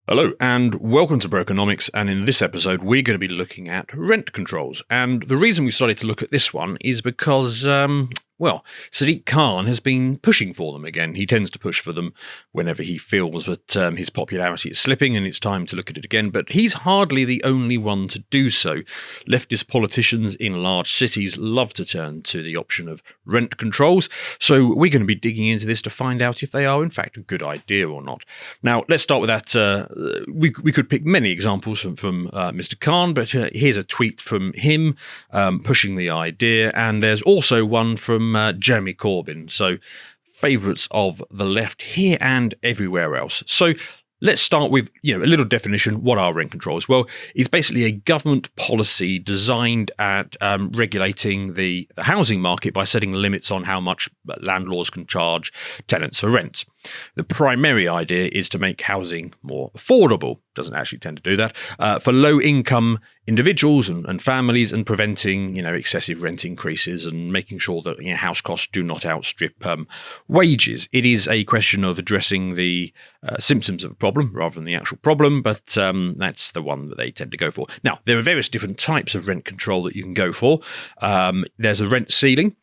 Hello and welcome to Brokenomics, and in this episode we're going to be looking at rent controls. And the reason we started to look at this one is because, Sadiq Khan has been pushing for them again. He tends to push for them whenever he feels that his popularity is slipping and it's time to look at it again, but he's hardly the only one to do so. Leftist politicians in large cities love to turn to the option of rent controls, so we're going to be digging into this to find out if they are in fact a good idea or not. Now, let's start with that. We could pick many examples from Mr. Khan, but here's a tweet from him pushing the idea, and there's also one from Jeremy Corbyn. So favourites of the left here and everywhere else. So let's start with a little definition. What are rent controls? Well, it's basically a government policy designed at regulating the housing market by setting limits on how much landlords can charge tenants for rent. The primary idea is to make housing more affordable. Doesn't actually tend to do that for low-income individuals and families, and preventing excessive rent increases and making sure that house costs do not outstrip wages. It is a question of addressing the symptoms of a problem rather than the actual problem, but that's the one that they tend to go for. Now, there are various different types of rent control that you can go for. There's a rent ceiling.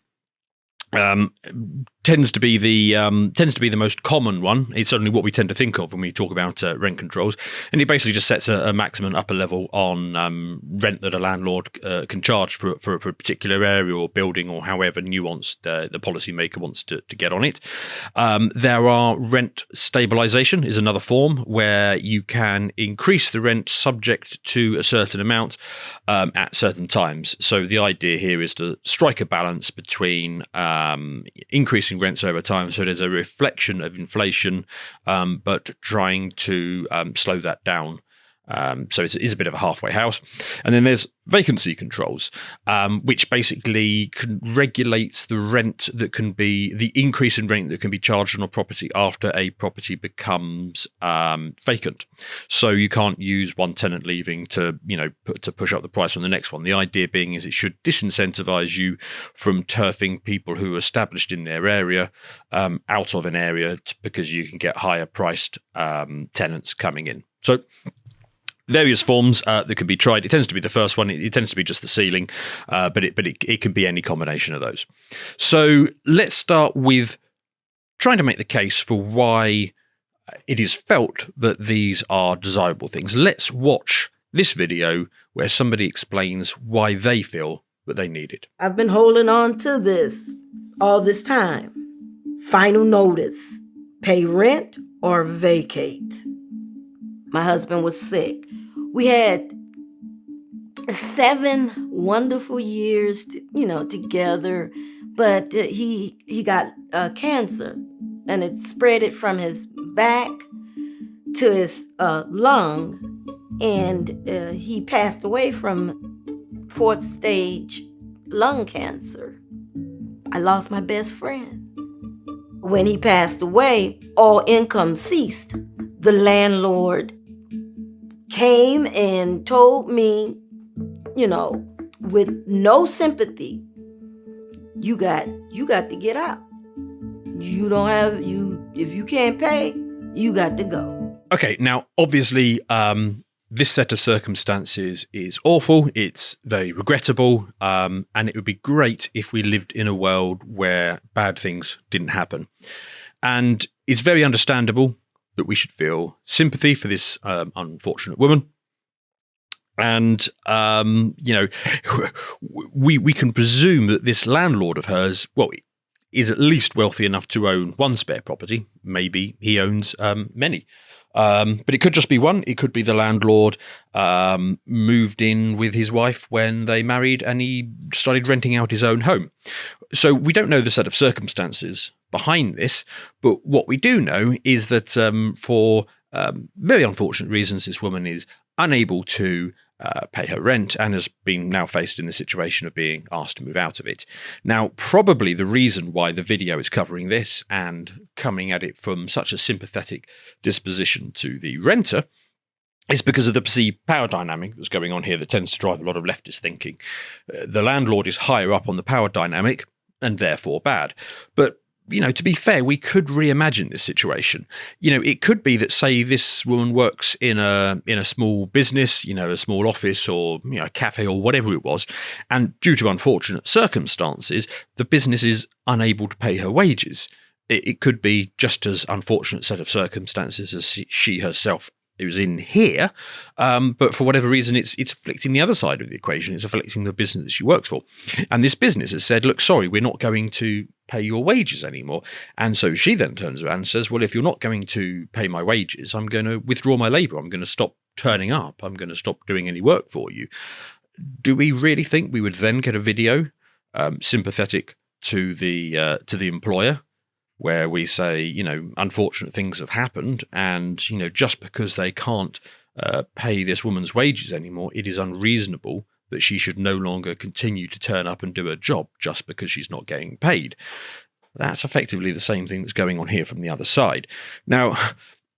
Tends to be the most common one. It's certainly what we tend to think of when we talk about rent controls, and it basically just sets a maximum upper level on rent that a landlord can charge for a particular area or building, or however nuanced the policymaker wants to get on it. There are rent stabilisation is another form where you can increase the rent subject to a certain amount at certain times. So the idea here is to strike a balance between increasing rents over time, so there's a reflection of inflation, but trying to slow that down. So it is a bit of a halfway house. And then there's vacancy controls, which basically regulates the rent that can be, the increase in rent that can be charged on a property after a property becomes vacant. So you can't use one tenant leaving to push up the price on the next one. The idea being is it should disincentivize you from turfing people who are established in their area out of an area because you can get higher priced tenants coming in. So various forms that can be tried. It tends to be the first one. It tends to be just the ceiling, but it can be any combination of those. So let's start with trying to make the case for why it is felt that these are desirable things. Let's watch this video where somebody explains why they feel that they need it. I've been holding on to this all this time. Final notice: pay rent or vacate. My husband was sick. We had 7 wonderful years, together, but he got cancer, and it spread it from his back to his lung, and he passed away from 4th stage lung cancer. I lost my best friend. When he passed away, all income ceased. The landlord came and told me, with no sympathy, you got to get out. If you can't pay, you got to go. Okay, now obviously this set of circumstances is awful. It's very regrettable, and it would be great if we lived in a world where bad things didn't happen. And it's very understandable that we should feel sympathy for this unfortunate woman. And, we can presume that this landlord of hers, is at least wealthy enough to own one spare property. Maybe he owns many. But it could just be one. It could be the landlord moved in with his wife when they married and he started renting out his own home. So we don't know the set of circumstances behind this, but what we do know is that for very unfortunate reasons, this woman is unable to pay her rent and has been now faced in the situation of being asked to move out of it. Now, probably the reason why the video is covering this and coming at it from such a sympathetic disposition to the renter is because of the perceived power dynamic that's going on here that tends to drive a lot of leftist thinking. The landlord is higher up on the power dynamic and therefore bad. But to be fair, we could reimagine this situation. It could be that, say, this woman works in a small business, a small office or a cafe or whatever it was, and due to unfortunate circumstances, the business is unable to pay her wages. It could be just as unfortunate set of circumstances as she herself is in here, but for whatever reason, it's afflicting the other side of the equation. It's afflicting the business that she works for, and this business has said, "Look, sorry, we're not going to pay your wages anymore." And so she then turns around and says, "Well, if you're not going to pay my wages, I'm going to withdraw my labour. I'm going to stop turning up. I'm going to stop doing any work for you." Do we really think we would then get a video sympathetic to the employer, where we say, unfortunate things have happened, and, just because they can't pay this woman's wages anymore, it is unreasonable that she should no longer continue to turn up and do her job just because she's not getting paid? That's effectively the same thing that's going on here from the other side. Now,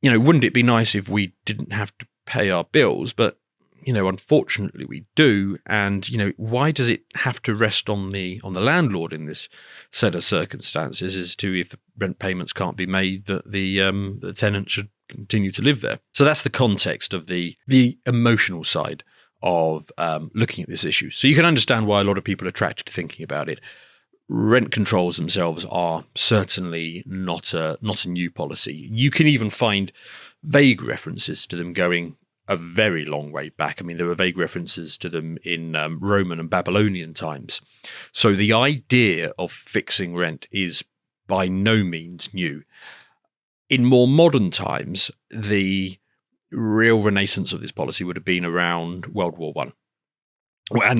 wouldn't it be nice if we didn't have to pay our bills? But unfortunately we do. And, why does it have to rest on the landlord in this set of circumstances as to, if the rent payments can't be made, that the tenant should continue to live there? So that's the context of the emotional side of looking at this issue. So you can understand why a lot of people are attracted to thinking about it. Rent controls themselves are certainly not a new policy. You can even find vague references to them going a very long way back. I mean, there were vague references to them in Roman and Babylonian times. So the idea of fixing rent is by no means new. In more modern times, the real renaissance of this policy would have been around World War I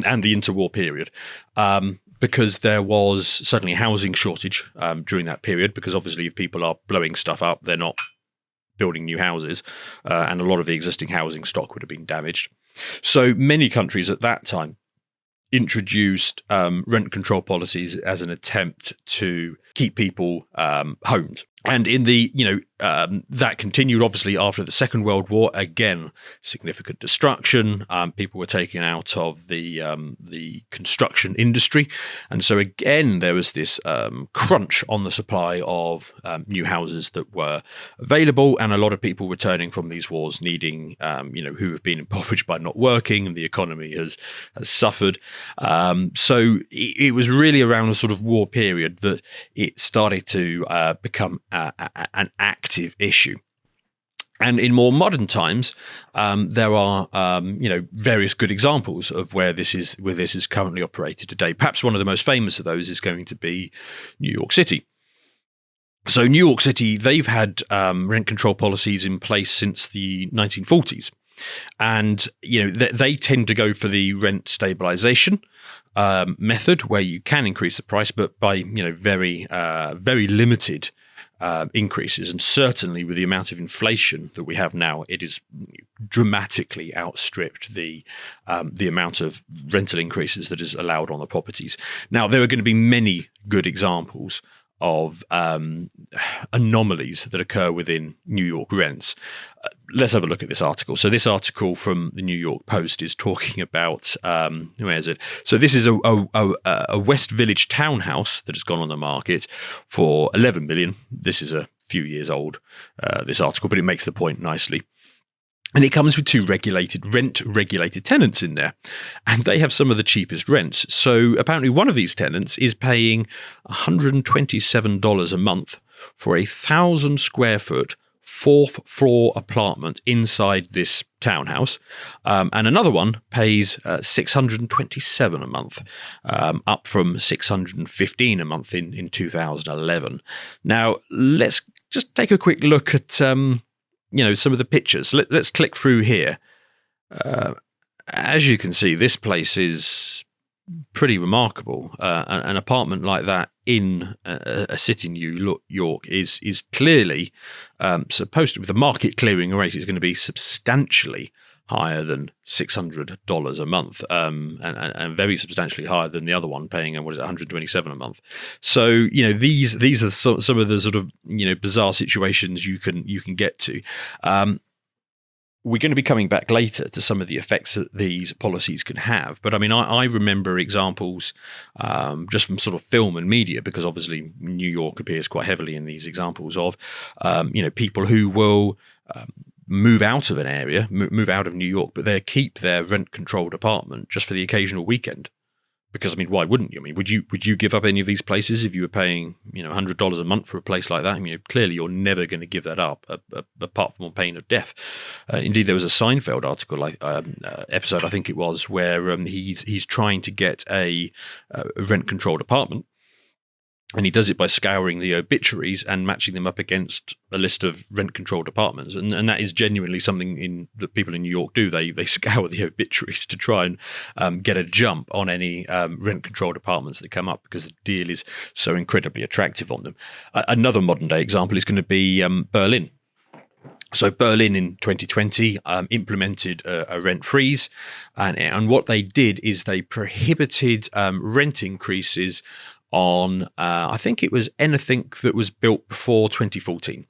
and the interwar period, because there was certainly a housing shortage during that period, because obviously if people are blowing stuff up, they're not building new houses, and a lot of the existing housing stock would have been damaged. So many countries at that time introduced rent control policies as an attempt to keep people homed. And in the, that continued obviously after the Second World War. Again, significant destruction. People were taken out of the construction industry, and so again there was this crunch on the supply of new houses that were available, and a lot of people returning from these wars needing, who have been impoverished by not working, and the economy has suffered. So it was really around the sort of war period that it started to become an active issue. And in more modern times, there are various good examples of where this is currently operated today. Perhaps one of the most famous of those is going to be New York City. So New York City, they've had rent control policies in place since the 1940s. And they tend to go for the rent stabilization method, where you can increase the price, but by very limited increases. And certainly with the amount of inflation that we have now, it has dramatically outstripped the amount of rental increases that is allowed on the properties. Now, there are going to be many good examples of anomalies that occur within New York rents. Let's have a look at this article. So this article from the New York Post is talking about, where is it? So this is a West Village townhouse that has gone on the market for $11 million. This is a few years old, this article, but it makes the point nicely. And it comes with two rent-regulated tenants in there, and they have some of the cheapest rents. So apparently one of these tenants is paying $127 a month for 1,000 square foot, fourth floor apartment inside this townhouse, and another one pays $627 a month, up from $615 a month in 2011. Now let's just take a quick look at some of the pictures. Let's click through here. As you can see, this place is pretty remarkable. An apartment like that in a city in New York is clearly supposed to, with the market clearing rate, is going to be substantially higher than $600 a month, and very substantially higher than the other one paying $127 a month. So these are some of the sort of bizarre situations you can get to. we're going to be coming back later to some of the effects that these policies can have. But I mean, I remember examples just from sort of film and media, because obviously New York appears quite heavily in these examples of, people who will move out of an area, move out of New York, but they keep their rent-controlled apartment just for the occasional weekend. Because, I mean, why wouldn't you? I mean, would you give up any of these places if you were paying, $100 a month for a place like that? I mean, clearly you're never going to give that up, apart from on pain of death. Indeed, there was a Seinfeld article, episode, I think it was, where he's trying to get a rent-controlled apartment. And he does it by scouring the obituaries and matching them up against a list of rent-controlled apartments. And that is genuinely something that people in New York do. They scour the obituaries to try and get a jump on any rent-controlled apartments that come up, because the deal is so incredibly attractive on them. Another modern-day example is going to be Berlin. So Berlin in 2020 implemented a rent freeze, and what they did is they prohibited rent increases on, I think it was anything that was built before 2014.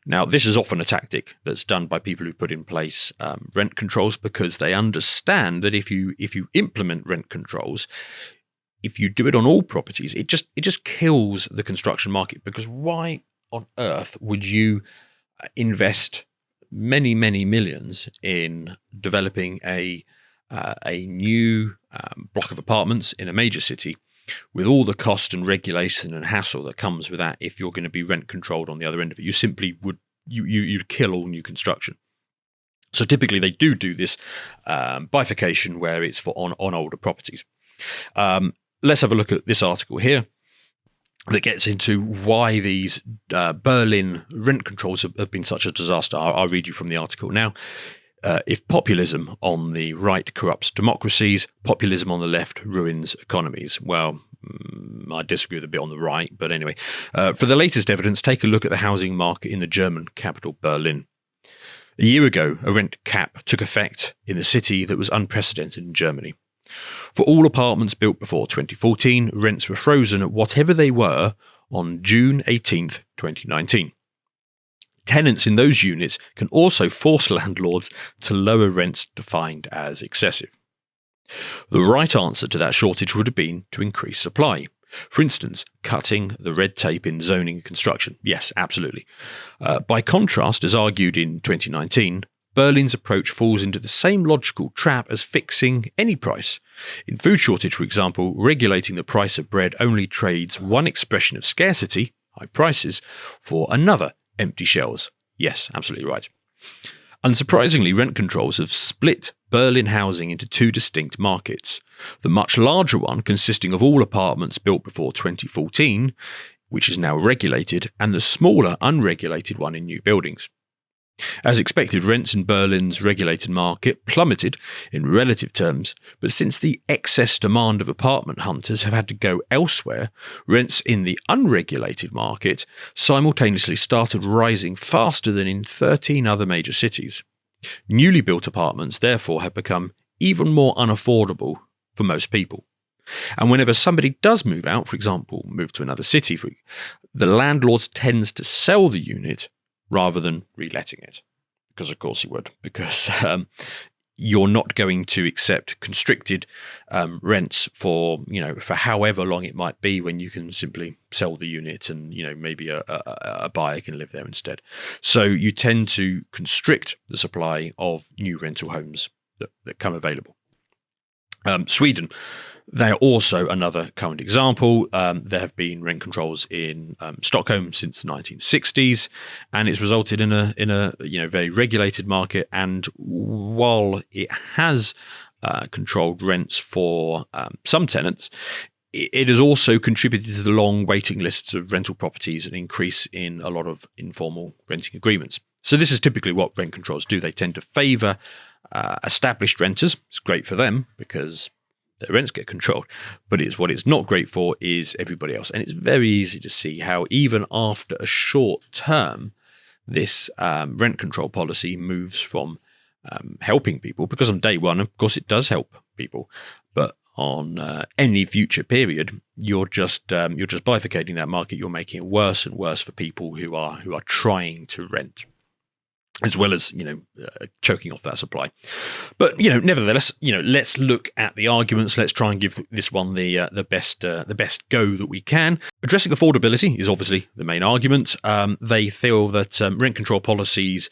Now, this is often a tactic that's done by people who put in place rent controls, because they understand that if you implement rent controls, if you do it on all properties, it just kills the construction market. Because why on earth would you invest many, many millions in developing a new block of apartments in a major city, with all the cost and regulation and hassle that comes with that, if you're going to be rent controlled on the other end of it? You simply would you'd kill all new construction. So typically they do this bifurcation where it's for on older properties. Let's have a look at this article here that gets into why these Berlin rent controls have been such a disaster. I'll read you from the article now. If populism on the right corrupts democracies, populism on the left ruins economies. Well, I disagree with a bit on the right, but anyway. For the latest evidence, take a look at the housing market in the German capital, Berlin. A year ago, a rent cap took effect in the city that was unprecedented in Germany. For all apartments built before 2014, rents were frozen at whatever they were on June 18th, 2019. Tenants in those units can also force landlords to lower rents defined as excessive. The right answer to that shortage would have been to increase supply. For instance, cutting the red tape in zoning and construction. Yes, absolutely. By contrast, as argued in 2019, Berlin's approach falls into the same logical trap as fixing any price. In food shortage, for example, regulating the price of bread only trades one expression of scarcity, high prices, for another, empty shelves. Yes, absolutely right. Unsurprisingly, rent controls have split Berlin housing into two distinct markets. The much larger one, consisting of all apartments built before 2014, which is now regulated, and the smaller, unregulated one in new buildings. As expected, rents in Berlin's regulated market plummeted in relative terms, but since the excess demand of apartment hunters have had to go elsewhere, rents in the unregulated market simultaneously started rising faster than in 13 other major cities. Newly built apartments, therefore, have become even more unaffordable for most people. And whenever somebody does move out, for example, move to another city, the landlord tends to sell the unit rather than reletting it. Because of course he would, because you're not going to accept constricted rents for however long it might be, when you can simply sell the unit and maybe a buyer can live there instead. So you tend to constrict the supply of new rental homes that come available. Sweden, they are also another current example. There have been rent controls in Stockholm since the 1960s, and it's resulted in a very regulated market. And while it has controlled rents for some tenants, it has also contributed to the long waiting lists of rental properties and increase in a lot of informal renting agreements. So this is typically what rent controls do. They tend to favour established renters. It's great for them because their rents get controlled, but what it's not great for is everybody else. And it's very easy to see how even after a short term, this rent control policy moves from helping people, because on day one, of course, it does help people, but on any future period, you're just bifurcating that market. You're making it worse and worse for people who are trying to rent. as well as, choking off that supply. But, nevertheless, let's look at the arguments. Let's try and give this one the best go that we can. Addressing affordability is obviously the main argument. They feel that rent control policies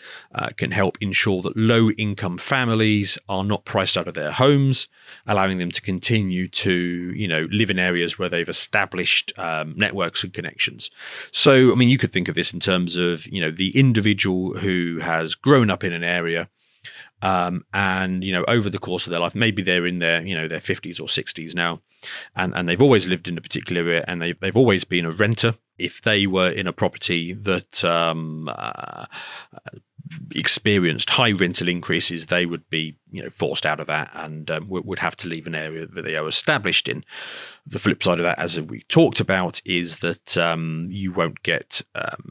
can help ensure that low-income families are not priced out of their homes, allowing them to continue to, live in areas where they've established networks and connections. So, I mean, you could think of this in terms of, the individual who has grown up in an area, and over the course of their life, maybe they're in their their 50s or 60s now, and they've always lived in a particular area, and they've always been a renter. If they were in a property that experienced high rental increases, they would be forced out of that and would have to leave an area that they are established in. The flip side of that, as we talked about, is that you won't get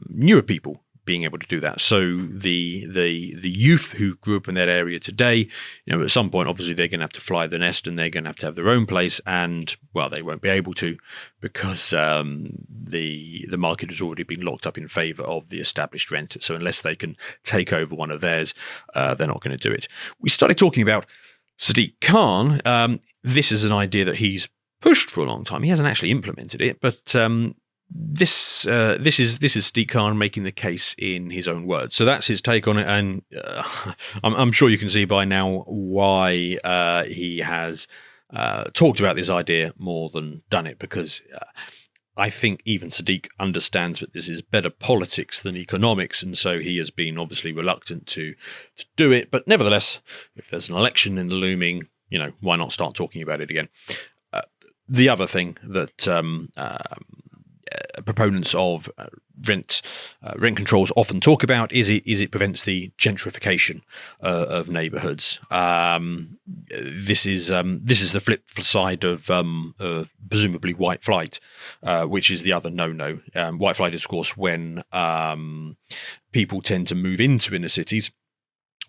newer people being able to do that. So the youth who grew up in that area today, at some point, obviously they're going to have to fly the nest and they're going to have their own place, and well, they won't be able to because the market has already been locked up in favour of the established renter. So unless they can take over one of theirs, they're not going to do it. We started talking about Sadiq Khan. This is an idea that he's pushed for a long time. He hasn't actually implemented it, but this is Sadiq Khan making the case in his own words. So that's his take on it, and I'm sure you can see by now why he has talked about this idea more than done it, because I think even Sadiq understands that this is better politics than economics, and so he has been obviously reluctant to do it. But nevertheless, if there's an election in the looming, why not start talking about it again? The other thing that proponents of rent controls often talk about is it prevents the gentrification of neighbourhoods. This is the flip side of presumably white flight, which is the other no-no. White flight is, of course, when people tend to move into inner cities.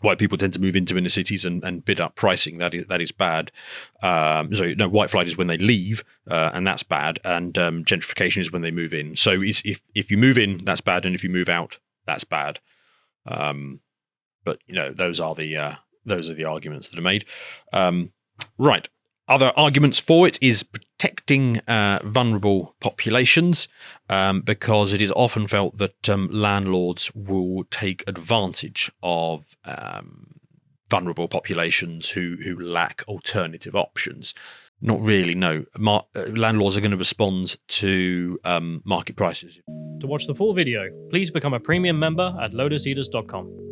White people tend to move into inner cities and bid up pricing. That is bad. White flight is when they leave, and that's bad. And gentrification is when they move in. So if you move in, that's bad, and if you move out, that's bad. But those are the arguments that are made. Right. Other arguments for it is protecting vulnerable populations, because it is often felt that landlords will take advantage of vulnerable populations who lack alternative options. Not really, no. Landlords are going to respond to market prices. To watch the full video, please become a premium member at lotuseaters.com.